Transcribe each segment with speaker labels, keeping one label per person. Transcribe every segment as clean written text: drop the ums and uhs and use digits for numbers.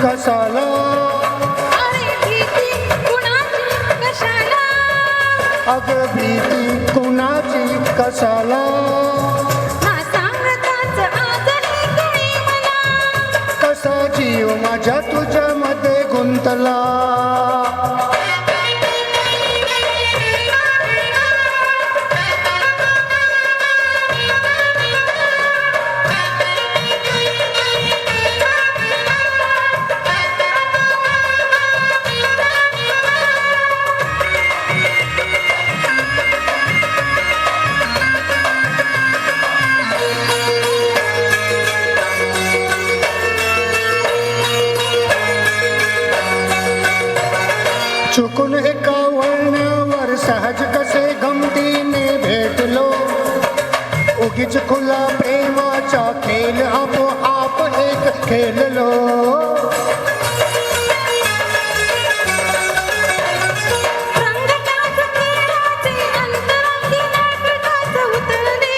Speaker 1: कशाला
Speaker 2: अरे भीती कुणाची कशाला
Speaker 1: अग भीती कुणाची कशाला
Speaker 2: ना सांगताच आजही कळे मला
Speaker 1: कसा जीव माझ्या तुझ्यामध्ये गुंतला चुकून एका वळणावर सहज कसे गमतीने भेटलो उगीच खुला प्रेमाचा खेळ आपोआप एक खेळलो
Speaker 2: रंगताच खेळाचे अंतरंगी नाटकाच उतरले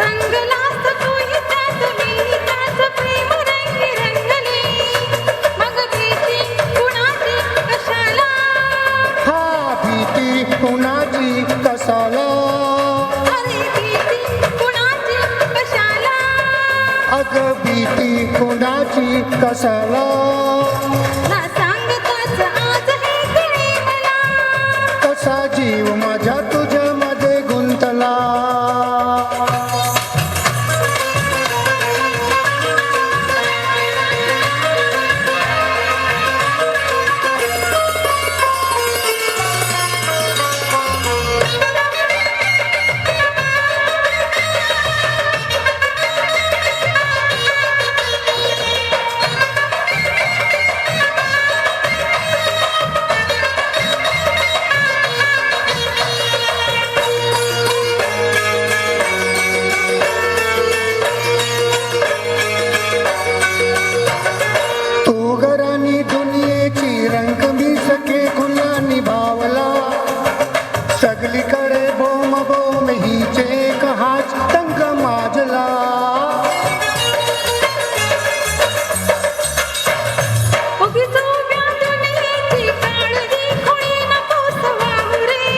Speaker 2: रंगलास तूही त्यात मीही त्यात प्रेम रंगी रंगले मग भीती कुणाची कशाला
Speaker 1: हा भीती कुणाची कशाला
Speaker 2: अरे भीती कुणाची कशाला
Speaker 1: अग भीती कुणाची कशाला
Speaker 2: ना सांगताच आजही कळे मला
Speaker 1: कसा जीव माझ्या तुझ्यामध्ये गुंतला तू घरानी दुनियेची रंग मी सखे खुला निभावला सगळीकडे बोम बोम हिचे एक हाच तंग माजला
Speaker 2: उगीच उभ्या दुनियेची काळजी खोळी नकोस वाहू रे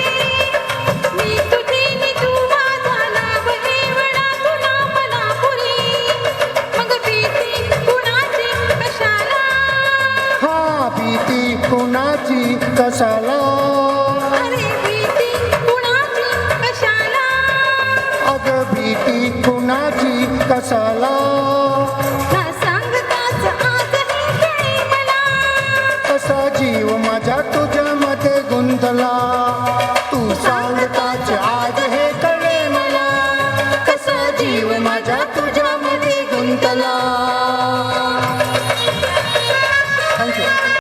Speaker 2: मी तुझी नि तू माझा लाभ एवढा तुला मला पुरी मग भीती कुणाची कशाला
Speaker 1: हा भीती कुणाची कशाला
Speaker 2: अरे भीती कुणाची कशाला
Speaker 1: अग भीती कुणाची कशाला
Speaker 2: ना सांगताच आजही कळे मला
Speaker 1: कसा जीव माझ्या तुझ्यामध्ये गुंतला तू सांगताच आज हे कळे मला कसा जीव माझ्या तुझ्यामध्ये गुंतला